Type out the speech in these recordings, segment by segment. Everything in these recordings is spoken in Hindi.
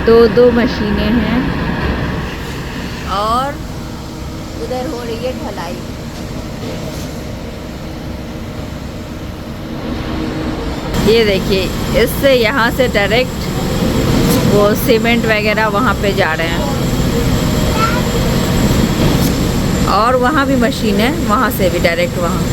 दो दो मशीनें हैं और उधर हो रही है ढलाई। ये देखिए, इससे यहाँ से डायरेक्ट वो सीमेंट वगैरह वहाँ पे जा रहे हैं और वहाँ भी मशीन है, वहाँ से भी डायरेक्ट वहाँ।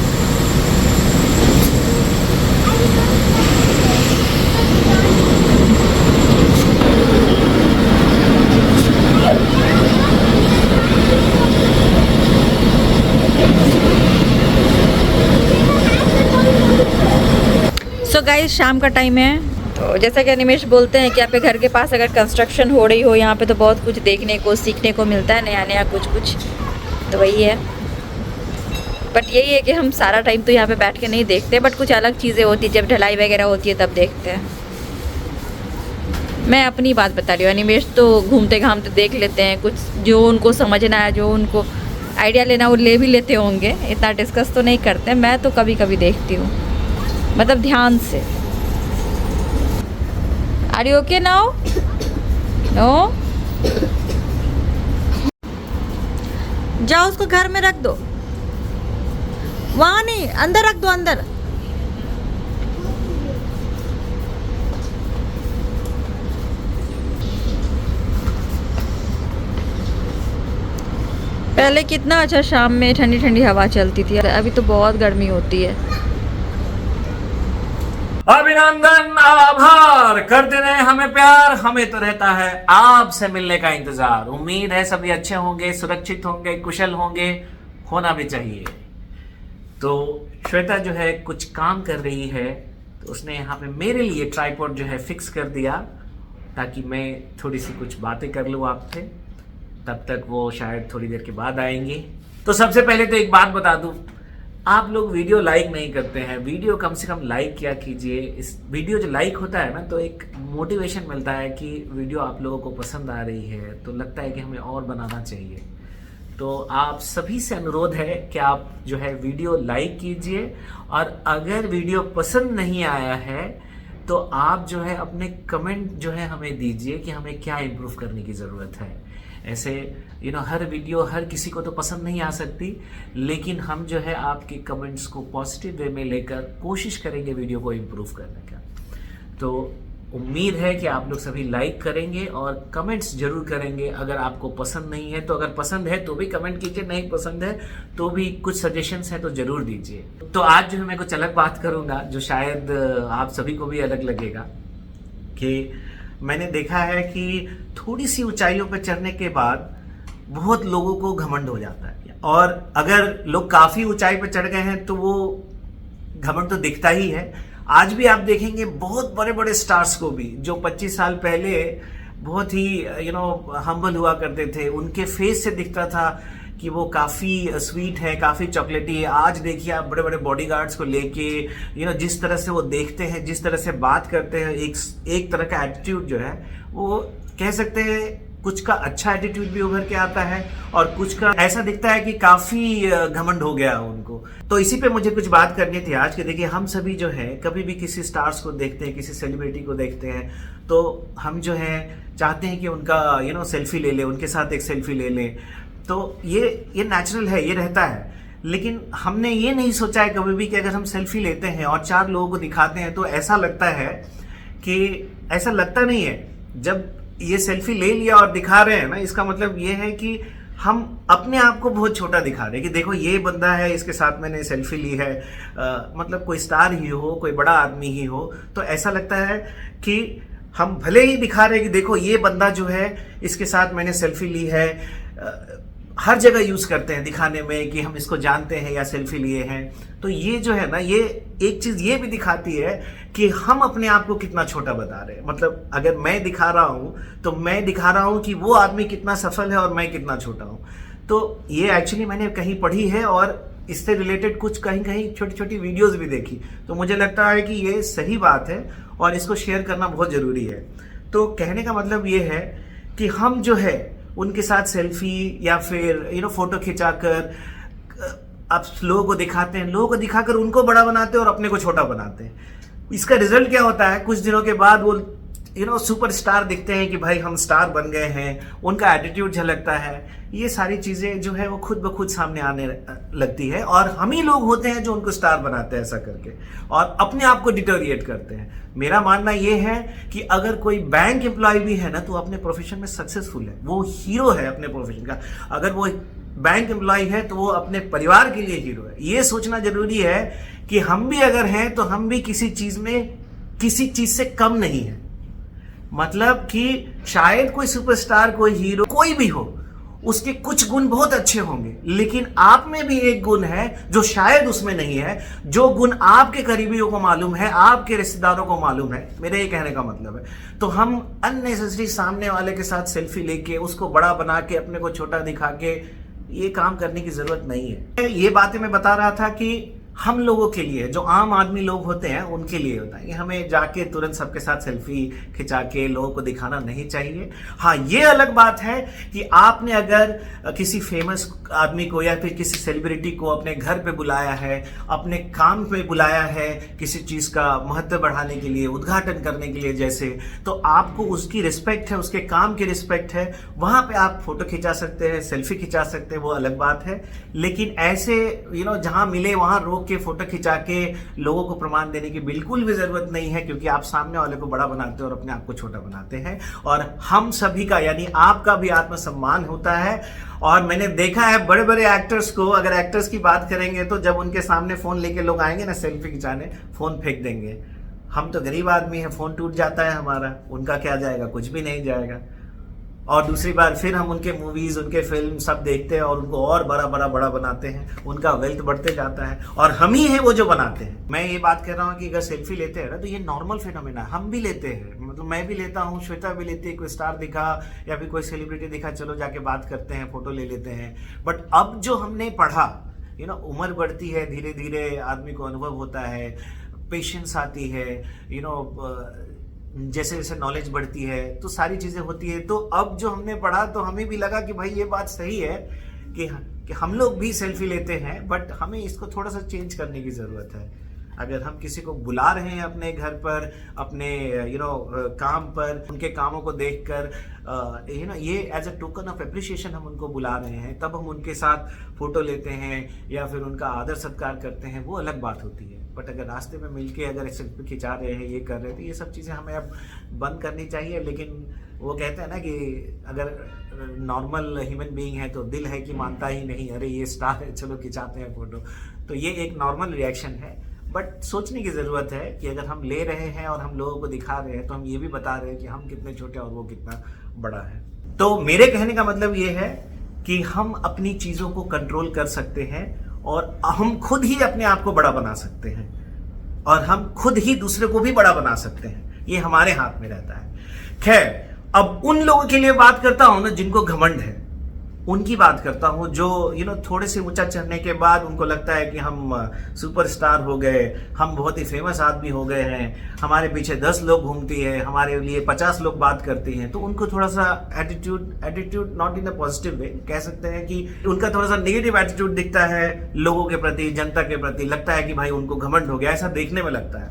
सो गाइस, शाम का टाइम है। तो जैसा कि अनिमेश बोलते हैं कि आपके घर के पास अगर कंस्ट्रक्शन हो रही हो यहाँ पे तो बहुत कुछ देखने को सीखने को मिलता है, नया नया कुछ कुछ। तो वही है, बट यही है कि हम सारा टाइम तो यहाँ पे बैठ के नहीं देखते, बट कुछ अलग चीज़ें होती है, जब ढलाई वगैरह होती है तब देखते हैं। मैं अपनी बात बता रही हूँ, अनिमेश तो घूमते घामते देख लेते हैं, कुछ जो उनको समझना है, जो उनको आइडिया लेना वो ले भी लेते होंगे, इतना डिस्कस तो नहीं करते। मैं तो कभी कभी देखती हूँ, मतलब ध्यान से। Are you okay now? No, जाओ उसको घर में रख दो, वहाँ नहीं, अंदर रख दो, अंदर। पहले कितना अच्छा शाम में ठंडी ठंडी हवा चलती थी, अभी तो बहुत गर्मी होती है। अभिनंदन, आभार, करते रहे हमें प्यार, हमें तो रहता है आपसे मिलने का इंतजार। उम्मीद है सभी अच्छे होंगे, सुरक्षित होंगे, कुशल होंगे, होना भी चाहिए। तो श्वेता जो है कुछ काम कर रही है, तो उसने यहाँ पे मेरे लिए ट्राइपॉड जो है फिक्स कर दिया ताकि मैं थोड़ी सी कुछ बातें कर लूँ आपसे। तब तक वो शायद थोड़ी देर के बाद आएंगे। तो सबसे पहले तो एक बात बता दूं, आप लोग वीडियो लाइक नहीं करते हैं। वीडियो कम से कम लाइक किया कीजिए। इस वीडियो जो लाइक होता है ना, तो एक मोटिवेशन मिलता है कि वीडियो आप लोगों को पसंद आ रही है, तो लगता है कि हमें और बनाना चाहिए। तो आप सभी से अनुरोध है कि आप जो है वीडियो लाइक कीजिए, और अगर वीडियो पसंद नहीं आया है तो आप जो है अपने कमेंट जो है हमें दीजिए कि हमें क्या इम्प्रूव करने की ज़रूरत है। ऐसे हर वीडियो हर किसी को तो पसंद नहीं आ सकती, लेकिन हम जो है आपके कमेंट्स को पॉजिटिव वे में लेकर कोशिश करेंगे वीडियो को इम्प्रूव करने का। तो उम्मीद है कि आप लोग सभी लाइक करेंगे और कमेंट्स जरूर करेंगे। अगर आपको पसंद नहीं है तो, अगर पसंद है तो भी कमेंट कीजिए, नहीं पसंद है तो भी कुछ सजेशंस हैं तो जरूर दीजिए। तो आज जो है मैं कुछ अलग बात करूंगा जो शायद आप सभी को भी अलग लगेगा, कि मैंने देखा है कि थोड़ी सी ऊंचाइयों पर चढ़ने के बाद बहुत लोगों को घमंड हो जाता है, और अगर लोग काफी ऊंचाई पर चढ़ गए हैं तो वो घमंड तो दिखता ही है। आज भी आप देखेंगे बहुत बड़े बड़े स्टार्स को भी, जो 25 साल पहले बहुत ही हम्बल हुआ करते थे, उनके फेस से दिखता था कि वो काफ़ी स्वीट है, काफ़ी चॉकलेटी है। आज देखिए आप बड़े बड़े बॉडीगार्ड्स को लेके जिस तरह से वो देखते हैं, जिस तरह से बात करते हैं, एक तरह का एटीट्यूड जो है वो कह सकते हैं कुछ का अच्छा एटीट्यूड भी उभर के आता है, और कुछ का ऐसा दिखता है कि काफी घमंड हो गया उनको। तो इसी पे मुझे कुछ बात करनी थी आज के। देखिए, हम सभी जो है कभी भी किसी स्टार्स को देखते हैं, किसी सेलिब्रिटी को देखते हैं, तो हम जो है चाहते हैं कि उनका सेल्फी ले लें, उनके साथ एक सेल्फी ले लें। तो ये नेचुरल है, ये रहता है। लेकिन हमने ये नहीं सोचा है कभी भी कि अगर हम सेल्फी लेते हैं और 4 लोगों को दिखाते हैं तो ऐसा लगता है कि, ऐसा लगता नहीं है। जब ये सेल्फी ले लिया और दिखा रहे हैं ना, इसका मतलब ये है कि हम अपने आप को बहुत छोटा दिखा रहे हैं कि देखो ये बंदा है, इसके साथ मैंने सेल्फी ली है। मतलब कोई स्टार ही हो, कोई बड़ा आदमी ही हो, तो ऐसा लगता है कि हम भले ही दिखा रहे हैं कि देखो ये बंदा जो है, इसके साथ मैंने सेल्फी ली है। हर जगह यूज करते हैं दिखाने में कि हम इसको जानते हैं या सेल्फी लिए हैं। तो ये जो है ना, ये एक चीज ये भी दिखाती है कि हम अपने आप को कितना छोटा बता रहे हैं। मतलब अगर मैं दिखा रहा हूं तो मैं दिखा रहा हूं कि वो आदमी कितना सफल है और मैं कितना छोटा हूं। तो ये एक्चुअली मैंने कहीं पढ़ी है और इससे रिलेटेड कुछ कहीं कहीं छोटी छोटी वीडियोस भी देखी, तो मुझे लगता है कि ये सही बात है और इसको शेयर करना बहुत जरूरी है। तो कहने का मतलब ये है कि हम जो है उनके साथ सेल्फी या फिर फोटो खिंचाकर आप लोगों को दिखाते हैं, लोगों को दिखाकर उनको बड़ा बनाते हैं और अपने को छोटा बनाते हैं। इसका रिजल्ट क्या होता है, कुछ दिनों के बाद वो सुपरस्टार दिखते हैं कि भाई हम स्टार बन गए हैं, उनका एटीट्यूड झलकता है, ये सारी चीजें जो है वो खुद ब खुद सामने आने लगती है, और हम ही लोग होते हैं जो उनको स्टार बनाते हैं ऐसा करके, और अपने आप को डिटोरिएट करते हैं। मेरा मानना ये है कि अगर कोई बैंक एम्प्लॉय भी है ना, तो अपने प्रोफेशन में सक्सेसफुल है, वो हीरो है अपने प्रोफेशन का। अगर वो बैंक एम्प्लॉय है तो वो अपने परिवार के लिए हीरो है। ये सोचना जरूरी है कि हम भी अगर हैं तो हम भी किसी चीज से कम नहीं है। मतलब कि शायद कोई सुपरस्टार, कोई हीरो, कोई भी हो, उसके कुछ गुण बहुत अच्छे होंगे, लेकिन आप में भी एक गुण है जो शायद उसमें नहीं है, जो गुण आपके करीबियों को मालूम है, आपके रिश्तेदारों को मालूम है। मेरे ये कहने का मतलब है, तो हम अननेसेसरी सामने वाले के साथ सेल्फी लेके, उसको बड़ा बना के, अपने को छोटा दिखा के ये काम करने की जरूरत नहीं है। ये बातें मैं बता रहा था कि हम लोगों के लिए, जो आम आदमी लोग होते हैं उनके लिए होता है कि हमें जाके तुरंत सबके साथ सेल्फी खिंचा के लोगों को दिखाना नहीं चाहिए। हाँ, ये अलग बात है कि आपने अगर किसी फेमस आदमी को या फिर किसी सेलिब्रिटी को अपने घर पे बुलाया है, अपने काम पे बुलाया है, किसी चीज का महत्व बढ़ाने के लिए, उद्घाटन करने के लिए जैसे, तो आपको उसकी रिस्पेक्ट है, उसके काम की रिस्पेक्ट है, वहां पे आप फोटो खिंचा सकते हैं, सेल्फी खिंचा सकते हैं, वो अलग बात है। लेकिन ऐसे जहां मिले वहां रोक के फोटो खिंचा के लोगों को प्रमाण देने की बिल्कुल भी जरूरत नहीं है, क्योंकि आप सामने वाले को बड़ा बनाते हैं और अपने आप को छोटा बनाते हैं। और हम सभी का, यानी आपका भी आत्मसम्मान होता है। और मैंने देखा है बड़े बड़े एक्टर्स को, अगर एक्टर्स की बात करेंगे तो जब उनके सामने फोन लेके लोग आएंगे ना सेल्फी खिंचाने, फोन फेंक देंगे। हम तो गरीब आदमी हैं, फोन टूट जाता है हमारा, उनका क्या जाएगा, कुछ भी नहीं जाएगा। और दूसरी बार फिर हम उनके मूवीज, उनके फिल्म सब देखते हैं और उनको और बड़ा बनाते हैं, उनका वेल्थ बढ़ते जाता है, और हम ही हैं वो जो बनाते हैं। मैं ये बात कर रहा हूँ कि अगर सेल्फी लेते हैं ना तो ये नॉर्मल फिनोमेना, हम भी लेते हैं, मतलब मैं भी लेता हूँ, श्वेता भी लेती है, कोई स्टार दिखा या फिर कोई सेलिब्रिटी दिखा, चलो जाके बात करते हैं, फोटो ले लेते हैं। बट अब जो हमने पढ़ा, उम्र बढ़ती है, धीरे धीरे आदमी को अनुभव होता है, पेशेंस आती है, जैसे जैसे नॉलेज बढ़ती है तो सारी चीजें होती है। तो अब जो हमने पढ़ा तो हमें भी लगा कि भाई ये बात सही है कि हम लोग भी सेल्फी लेते हैं, बट हमें इसको थोड़ा सा चेंज करने की जरूरत है। अगर हम किसी को बुला रहे हैं अपने घर पर, अपने काम पर, उनके कामों को देखकर ये as a token of appreciation हम उनको बुला रहे हैं, तब हम उनके साथ फोटो लेते हैं या फिर उनका आदर सत्कार करते हैं, वो अलग बात होती है। बट अगर रास्ते में मिलके अगर सेल्फी खिंचा रहे हैं, ये कर रहे हैं, तो ये सब चीज़ें हमें अब बंद करनी चाहिए। लेकिन वो कहते हैं ना कि अगर नॉर्मल ह्यूमन बीइंग है तो दिल है कि मानता ही नहीं, अरे ये स्टार है, चलो खिंचाते हैं फोटो। तो ये एक नॉर्मल रिएक्शन है। बट सोचने की ज़रूरत है कि अगर हम ले रहे हैं और हम लोगों को दिखा रहे हैं, तो हम ये भी बता रहे हैं कि हम कितने छोटे और वो कितना बड़ा है। तो मेरे कहने का मतलब ये है कि हम अपनी चीज़ों को कंट्रोल कर सकते हैं, और हम खुद ही अपने आप को बड़ा बना सकते हैं, और हम खुद ही दूसरे को भी बड़ा बना सकते हैं। ये हमारे हाथ में रहता है। खैर, अब उन लोगों के लिए बात करता हूं ना जिनको घमंड है, उनकी बात करता हूं, जो थोड़े से ऊंचा चढ़ने के बाद उनको लगता है कि हम सुपरस्टार हो गए, हम बहुत ही फेमस आदमी हो गए हैं, हमारे पीछे 10 लोग घूमती है, हमारे लिए 50 लोग बात करते हैं। तो उनको थोड़ा सा attitude not in a positive way, कह सकते हैं कि उनका थोड़ा सा नेगेटिव एटीट्यूड दिखता है लोगों के प्रति, जनता के प्रति। लगता है कि भाई उनको घमंड हो गया, ऐसा देखने में लगता है।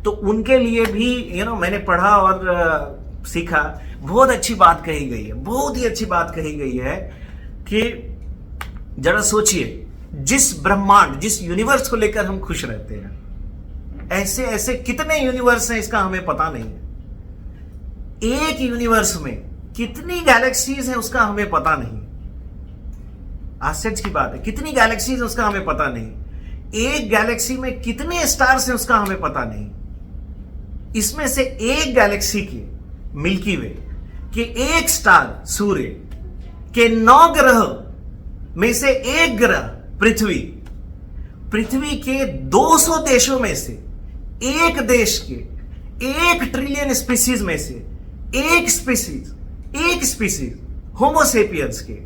तो उनके लिए भी मैंने पढ़ा और सीखा, बहुत अच्छी बात कही गई है, बहुत ही अच्छी बात कही गई है कि जरा सोचिए, जिस ब्रह्मांड, जिस यूनिवर्स को लेकर हम खुश रहते हैं, ऐसे ऐसे कितने यूनिवर्स हैं इसका हमें पता नहीं है। एक यूनिवर्स में कितनी गैलेक्सीज हैं उसका हमें पता नहीं। आश्चर्य की बात है, कितनी गैलेक्सीज हैं उसका हमें पता नहीं। एक गैलेक्सी में कितने स्टार्स हैं उसका हमें पता नहीं। इसमें से एक गैलेक्सी की, मिल्की वे के एक स्टार, सूर्य के 9 ग्रह में से एक ग्रह पृथ्वी, पृथ्वी के 200 देशों में से एक देश के 1 ट्रिलियन स्पीसीज में से एक स्पीसीज होमोसेपियंस के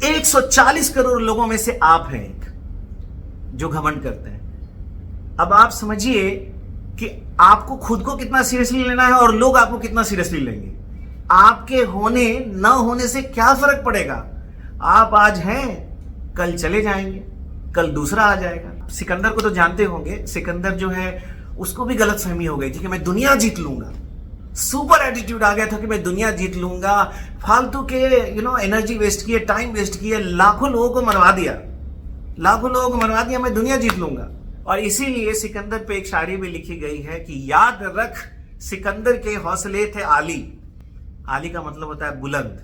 140 करोड़ लोगों में से आप हैं एक, जो घमंड करते हैं। अब आप समझिए कि आपको खुद को कितना सीरियसली लेना है और लोग आपको कितना सीरियसली लेंगे। आपके होने न होने से क्या फर्क पड़ेगा? आप आज हैं, कल चले जाएंगे, कल दूसरा आ जाएगा। सिकंदर को तो जानते होंगे, सिकंदर जो है उसको भी गलत फहमी हो गई थी कि मैं दुनिया जीत लूंगा। सुपर एटीट्यूड आ गया था कि मैं दुनिया जीत लूंगा। फालतू के एनर्जी वेस्ट किए, टाइम वेस्ट किए, लाखों लोगों को मरवा दिया, मैं दुनिया जीत लूंगा। और इसीलिए सिकंदर पे एक शायरी भी लिखी गई है कि याद रख सिकंदर के हौसले थे आली। आली का मतलब होता है बुलंद,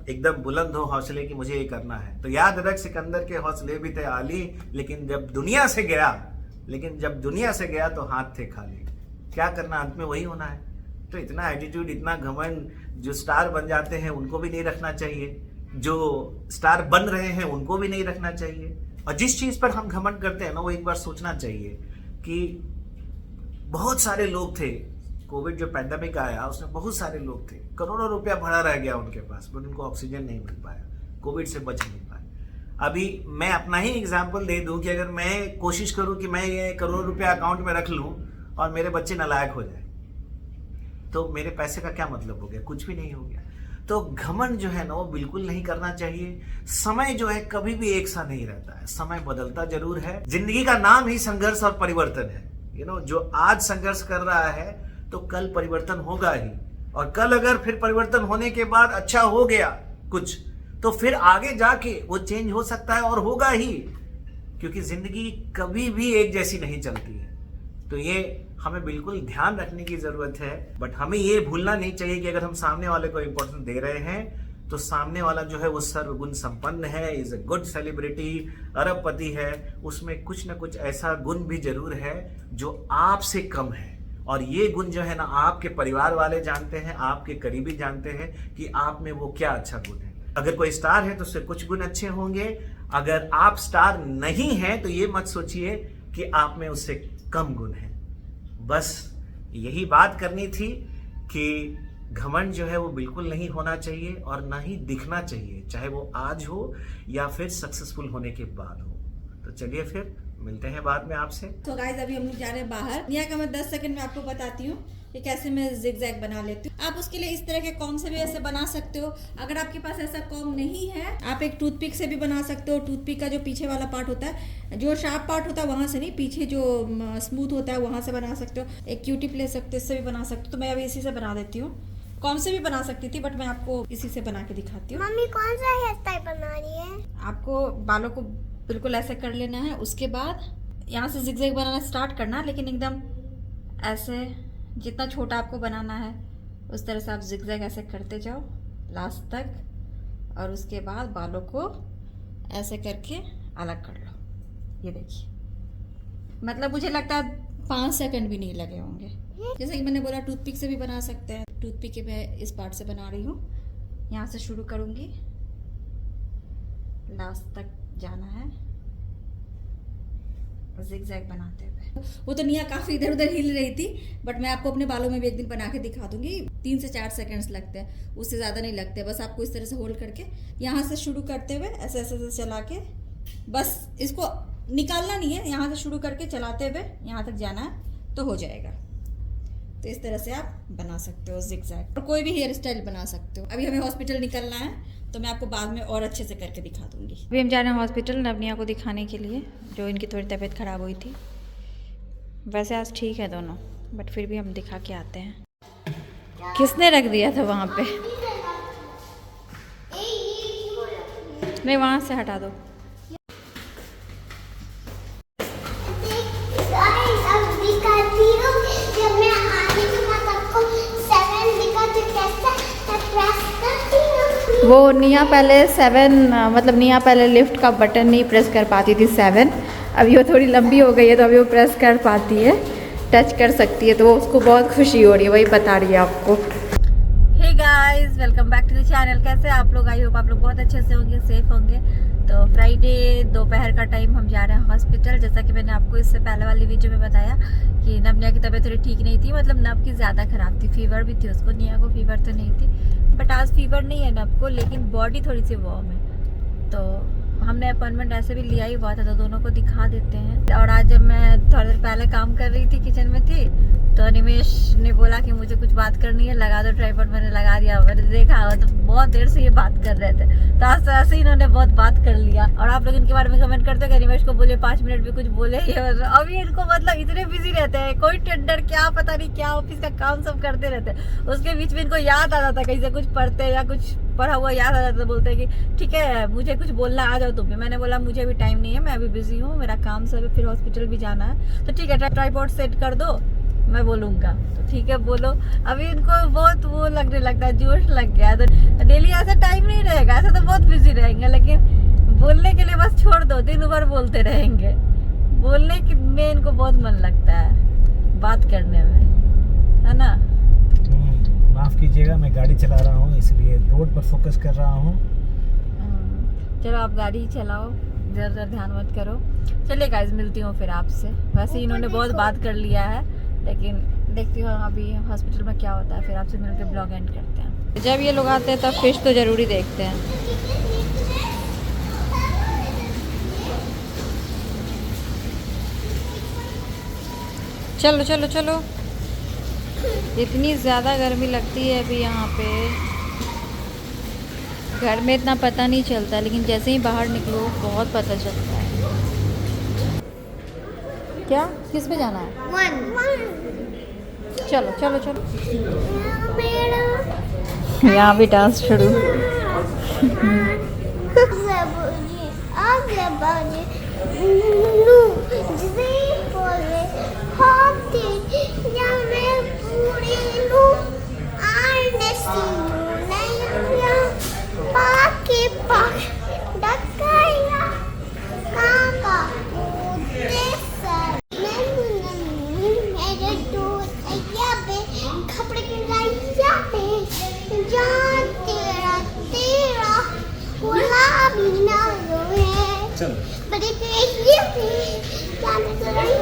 एकदम बुलंद हो हौसले की, मुझे ये करना है। तो याद रख सिकंदर के हौसले भी थे आली, लेकिन जब दुनिया से गया तो हाथ थे खाली। क्या करना, अंत में वही होना है। तो इतना एटीट्यूड, इतना घमंड जो स्टार बन जाते हैं उनको भी नहीं रखना चाहिए, जो स्टार बन रहे हैं उनको भी नहीं रखना चाहिए। और जिस चीज पर हम घमंड करते हैं ना, वो एक बार सोचना चाहिए कि बहुत सारे लोग थे, कोविड जो पैंडेमिक आया उसमें बहुत सारे लोग थे, करोड़ों रुपया भरा रह गया उनके पास, बट उनको ऑक्सीजन नहीं मिल पाया, कोविड से बच नहीं पाए। अभी मैं अपना ही एग्जांपल दे दूं कि अगर मैं कोशिश करूं कि मैं ये करोड़ रुपया अकाउंट में रख लूं और मेरे बच्चे नालायक हो जाए, तो मेरे पैसे का क्या मतलब हो गया? कुछ भी नहीं हो गया। तो घमंड जो है ना, वो बिल्कुल नहीं करना चाहिए। समय जो है कभी भी एक सा नहीं रहता है, समय बदलता जरूर है। जिंदगी का नाम ही संघर्ष और परिवर्तन है। जो आज संघर्ष कर रहा है तो कल परिवर्तन होगा ही, और कल अगर फिर परिवर्तन होने के बाद अच्छा हो गया कुछ, तो फिर आगे जाके वो चेंज हो सकता है और होगा ही, क्योंकि जिंदगी कभी भी एक जैसी नहीं चलती है। तो ये हमें बिल्कुल ध्यान रखने की जरूरत है। बट हमें ये भूलना नहीं चाहिए कि अगर हम सामने वाले को इंपॉर्टेंस दे रहे हैं तो सामने वाला जो है वो सर्वगुण संपन्न है, इज अ गुड सेलिब्रिटी, अरबपति है, उसमें कुछ ना कुछ ऐसा गुण भी जरूर है जो आपसे कम है। और ये गुण जो है ना, आपके परिवार वाले जानते हैं, आपके करीबी जानते हैं कि आप में वो क्या अच्छा गुण है। अगर कोई स्टार है तो उससे कुछ गुण अच्छे होंगे, अगर आप स्टार नहीं हैं तो ये मत सोचिए कि आप में उससे कम गुण है। बस यही बात करनी थी कि घमंड जो है वो बिल्कुल नहीं होना चाहिए और ना ही दिखना चाहिए, चाहे वो आज हो या फिर सक्सेसफुल होने के बाद हो। तो चलिए फिर मिलते हैं बाद में आपसे। तो गाइस अभी हम लोग जा रहे हैं बाहर। यहाँ का मैं 10 सेकंड में आपको बताती हूँ कि कैसे मैं जिगजैग बना लेती हूँ। आप उसके लिए इस तरह के कॉम से भी ऐसे बना सकते हो। अगर आपके पास ऐसा कॉम नहीं है, आप एक टूथपिक से भी बना सकते हो। टूथपिक का जो पीछे वाला पार्ट होता है, जो शार्प पार्ट होता है वहां से नहीं, पीछे जो स्मूथ होता है वहां से बना सकते हो। एक क्यूटिप ले सकते हो, इससे भी बना सकते हो। तो मैं अभी इसी से बना देती हूँ। कॉम से भी बना सकती थी, बट मैं आपको इसी से बना के दिखाती हूँ। मम्मी कौन सा हेयर स्टाइल बना रही है? आपको बालों को बिल्कुल ऐसे कर लेना है, उसके बाद यहाँ से जिगजैग बनाना स्टार्ट करना, लेकिन एकदम ऐसे जितना छोटा आपको बनाना है उस तरह से आप जिगजैग ऐसे करते जाओ लास्ट तक, और उसके बाद बालों को ऐसे करके अलग कर लो। ये देखिए, मतलब मुझे लगता है 5 सेकंड भी नहीं लगे होंगे। जैसे कि मैंने बोला, टूथपिक से भी बना सकते हैं। टूथपिक के मैं इस पार्ट से बना रही हूँ, यहाँ से शुरू करूँगी, लास्ट तक जाना है जिगजैग बनाते हुए। वो तो निया काफ़ी इधर उधर हिल रही थी, बट मैं आपको अपने बालों में भी एक दिन बना के दिखा दूंगी। 3 से 4 सेकंड्स लगते हैं, उससे ज़्यादा नहीं लगते। बस आपको इस तरह से होल्ड करके यहाँ से शुरू करते हुए ऐसे ऐसे चला के, बस इसको निकालना नहीं है, यहाँ से शुरू करके चलाते हुए यहाँ तक जाना है तो हो जाएगा। तो इस तरह से आप बना सकते हो जिगजैग, और कोई भी हेयर स्टाइल बना सकते हो। अभी हमें हॉस्पिटल निकलना है, तो मैं आपको बाद में और अच्छे से करके दिखा दूंगी। अभी हम जा रहे हैं हॉस्पिटल नवनिया को दिखाने के लिए, जो इनकी थोड़ी तबीयत ख़राब हुई थी। वैसे आज ठीक है दोनों, बट फिर भी हम दिखा के आते हैं। किसने रख दिया था वहाँ पे? नहीं, वहाँ से हटा दो। वो निया पहले 7 मतलब निया पहले लिफ्ट का बटन नहीं प्रेस कर पाती थी 7, अभी वो थोड़ी लंबी हो गई है तो अभी वो प्रेस कर पाती है, टच कर सकती है, तो वो उसको बहुत खुशी हो रही है, वही बता रही है आपको। Hey guys, welcome back to the channel. कैसे आप लोग? आई होप आप लोग बहुत अच्छे से होंगे, सेफ होंगे। तो फ्राइडे दोपहर का टाइम हम जा रहे हैं हॉस्पिटल। जैसा कि मैंने आपको इससे पहले वाली वीडियो में बताया कि नवनिया की तबीयत थोड़ी ठीक नहीं थी, मतलब नव की ज़्यादा ख़राब थी, फीवर भी थी उसको। निया को फीवर तो नहीं थी, बट आज फीवर नहीं है नव को, लेकिन बॉडी थोड़ी सी वार्म है। तो हमने अपॉइंटमेंट ऐसे भी लिया ही हुआ था, तो दोनों को दिखा देते हैं। और आज जब मैं थोड़ी देर पहले काम कर रही थी, किचन में थी, तो अनिमेश ने बोला कि मुझे कुछ बात करनी है, लगा दो ट्राइपॉड। मैंने लगा दिया, मैंने देखा तो बहुत देर से ये बात कर रहे थे, तो आज से ऐसे इन्होंने बहुत बात कर लिया। और आप लोग इनके बारे में कमेंट करते हो कि अनिमेश को बोले 5 मिनट भी कुछ बोले, ये अभी इनको मतलब इतने बिजी रहते हैं, कोई टेंडर क्या पता नहीं क्या ऑफिस का काम सब करते रहते हैं, उसके बीच में इनको याद आ जाता है कहीं से कुछ पढ़ते या कुछ पढ़ा हुआ याद आ जाता है, बोलते हैं कि ठीक है मुझे कुछ बोलना, आ जाओ तुम भी। मैंने बोला मुझे अभी टाइम नहीं है, मैं अभी बिजी हूँ, मेरा काम सब है, फिर हॉस्पिटल भी जाना है, तो ठीक है ट्राइपॉड सेट कर दो, मैं बोलूँगा। तो ठीक है बोलो। अभी इनको बहुत वो लगने लगता है, जोश लग गया। तो डेली ऐसा टाइम नहीं रहेगा, ऐसा तो बहुत बिजी रहेंगे, लेकिन बोलने के लिए बस छोड़ दो, दिन भर बोलते रहेंगे। बोलने में इनको बहुत मन लगता है, बात करने में, है ना। माफ कीजिएगा, मैं गाड़ी चला रहा हूँ इसलिए रोड पर फोकस कर रहा हूँ। चलो आप गाड़ी चलाओ, इधर उधर ध्यान मत करो। चलिए गाइस, मिलती हूँ फिर आपसे। वैसे इन्होंने बहुत बात कर लिया है, लेकिन देखती हूँ अभी हॉस्पिटल में क्या होता है, फिर आपसे मिलकर ब्लॉग एंड करते हैं। जब ये लोग आते हैं तब फिश तो ज़रूरी देखते हैं। चलो चलो चलो, इतनी ज़्यादा गर्मी लगती है अभी यहाँ पे। घर में इतना पता नहीं चलता, लेकिन जैसे ही बाहर निकलो बहुत पता चलता है। क्या किस पे जाना है? चलो चलो चलो, यहाँ भी डांस शुरू।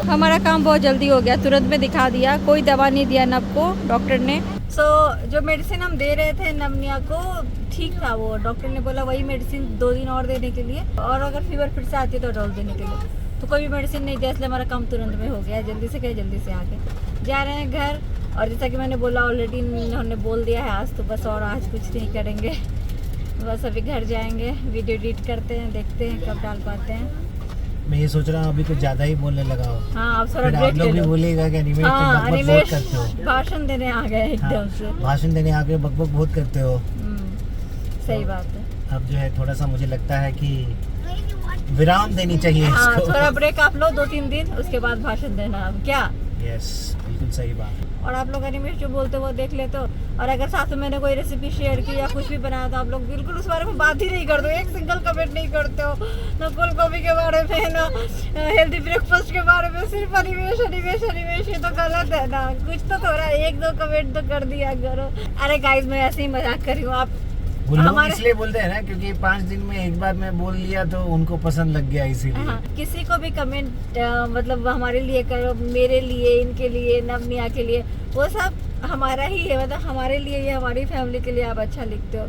हमारा काम बहुत जल्दी हो गया, तुरंत में दिखा दिया, कोई दवा नहीं दिया नब को डॉक्टर ने। जो मेडिसिन हम दे रहे थे नमनिया को, ठीक था वो, डॉक्टर ने बोला वही मेडिसिन 2 दिन और देने के लिए, और अगर फीवर फिर से आती है तो डोज देने के लिए। तो कोई भी मेडिसिन नहीं दिया, इसलिए हमारा काम तुरंत में हो गया। जल्दी से गए, जल्दी से आ गए। जा रहे हैं घर, और जैसा कि मैंने बोला ऑलरेडी इन्होंने बोल दिया है आज तो बस, और आज कुछ नहीं करेंगे, बस अभी घर जाएंगे, वीडियो एडिट करते हैं, देखते हैं कब डाल पाते हैं। मैं ये सोच रहा हूँ अभी कुछ ज्यादा ही बोलने लगा हो। हाँ, अब थोड़ा आप ब्रेक लोग ले भी लो। बोलिएगा कि अनिमेश हाँ, तुम बकबक बहुत करते हो। भाषण देने आ गए एकदम से। भाषण देने आके बकबक बहुत करते हो। सही बात है। अब जो है थोड़ा सा मुझे लगता है कि विराम देनी चाहिए हाँ, इसको। थोड़ा ब्रेक आप लो 2-3 दिन, उसके बाद भाषण देना। अब क्या? यस, बिल्कुल सही बात। और आप लोग अनिमेश जो बोलते हो वो देख लेते हो, और अगर साथ में मैंने कोई रेसिपी शेयर की या कुछ भी बनाया तो आप लोग बिल्कुल उस बारे में बात ही नहीं करते हो, एक सिंगल कमेंट नहीं करते हो, ना फूल गोभी के बारे में, ना हेल्दी ब्रेकफास्ट के बारे में, सिर्फ अनिमेश अनिमेश अनिमेश। ये तो गलत है ना, कुछ तो थोड़ा 1-2 कमेंट तो कर दिया करो। अरे गाइस, मैं ऐसे ही मजाक कर रही हूँ। आप वो लोग इसलिए बोलते हैं ना क्योंकि 5 दिन में एक बार मैं बोल लिया तो उनको पसंद लग गया, इसीलिए। हाँ, किसी को भी कमेंट मतलब हमारे लिए करो, मेरे लिए, इनके लिए, नवनिया के लिए, वो सब हमारा ही है, मतलब हमारे लिए, ये हमारी फैमिली के लिए आप अच्छा लिखते हो,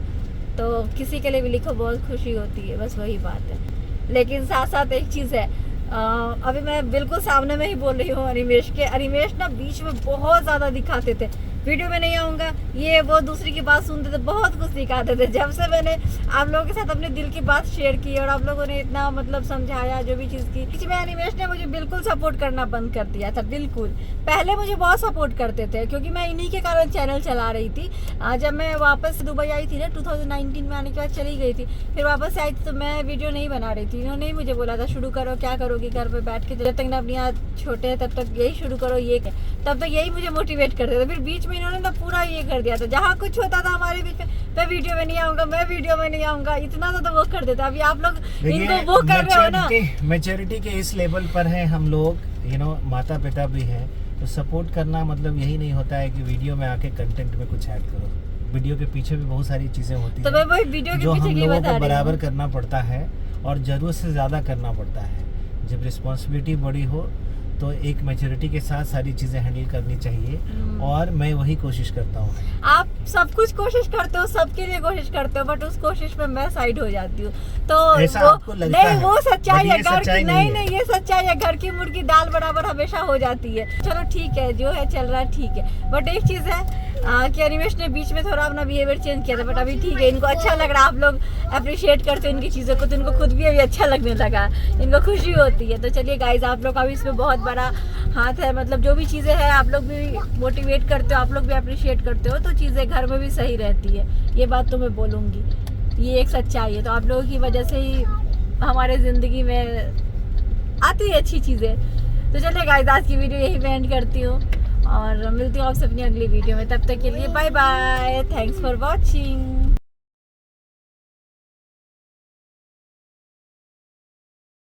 तो किसी के लिए भी लिखो, बहुत खुशी होती है, बस वही बात है। लेकिन साथ साथ एक चीज़ है, अभी मैं बिल्कुल सामने में ही बोल रही हूँ अनिमेश के। अनिमेश ना बीच में बहुत ज़्यादा दिखाते थे, वीडियो में नहीं आऊँगा, ये वो दूसरी की बात सुनते थे, बहुत कुछ दिखाते थे। जब से मैंने आप लोगों के साथ अपने दिल की बात शेयर की और आप लोगों ने इतना मतलब समझाया जो भी चीज़ की, इसमें अनिमेश ने मुझे बिल्कुल सपोर्ट करना बंद कर दिया था। बिल्कुल, पहले मुझे बहुत सपोर्ट करते थे क्योंकि मैं इन्हीं के कारण चैनल चला रही थी। जब मैं वापस दुबई आई थी ना 2019 में आने के बाद चली गई थी, फिर वापस से आई थी तो मैं वीडियो नहीं बना रही थी। इन्होंने ही मुझे बोला था शुरू करो, क्या करोगी घर पे बैठ के, जब तक ना अपनी छोटे हैं तब तक यही शुरू करो, ये तब तक यही मुझे मोटिवेट करते थे। फिर बीच में इन्होंने ना पूरा ये कर दिया था, जहाँ कुछ होता था हमारे बीच में, मैं वीडियो में नहीं आऊँगा, मैं वीडियो में नहीं आऊँगा, इतना ज़्यादा वो कर देता। अभी आप लोग इनको वो कर रहे हो ना। मैच्योरिटी के इस लेवल पर हैं हम लोग, माता पिता भी हैं, तो सपोर्ट करना मतलब यही नहीं होता है कि वीडियो में आके कंटेंट में कुछ ऐड करो। वीडियो के पीछे भी बहुत सारी चीजें होती तो हैं मैं वीडियो के जो पीछे हम की लोगों बता को रही बराबर हूँ। करना पड़ता है और जरूरत से ज़्यादा करना पड़ता है। जब रिस्पॉन्सिबिलिटी बड़ी हो तो एक मैच्योरिटी के साथ सारी चीज़ें हैंडल करनी चाहिए, और मैं वही कोशिश करता हूँ। आप सब कुछ कोशिश करते हो, सबके लिए कोशिश करते हो, बट उस कोशिश में मैं साइड हो जाती हूँ। तो ऐसा वो आपको लगता नहीं, है, वो सच्चाई but है ये घर सच्चाई की। नहीं नहीं, ये सच्चाई है, घर की मुर्गी दाल बराबर हमेशा हो जाती है। चलो ठीक है, जो है चल रहा है ठीक है। बट एक चीज़ है कि अनिमेश ने बीच में थोड़ा अपना बिहेवियर चेंज किया था, बट अभी ठीक है, इनको अच्छा लग रहा है। आप लोग अप्रिशिएट करते हो इनकी चीज़ों को, तो इनको खुद भी अभी अच्छा लगने लगा, इनको खुशी होती है। तो चलिए गाइज, आप लोग का भी इसमें बहुत बड़ा हाथ है। मतलब जो भी चीज़ें हैं आप लोग भी मोटिवेट करते हो, आप लोग भी अप्रिशिएट करते हो, तो चीज़ें घर में भी सही रहती है। ये बात तो मैं बोलूँगी, ये एक सच्चाई है। तो आप लोगों की वजह से ही हमारे ज़िंदगी में आती है अच्छी चीज़ें। तो चलिए गाइस, आज की वीडियो यही मैं एंड करती हूँ, और मिलती हूँ आपसे अपनी अगली वीडियो में। तब तक के लिए bye bye, thanks for watching.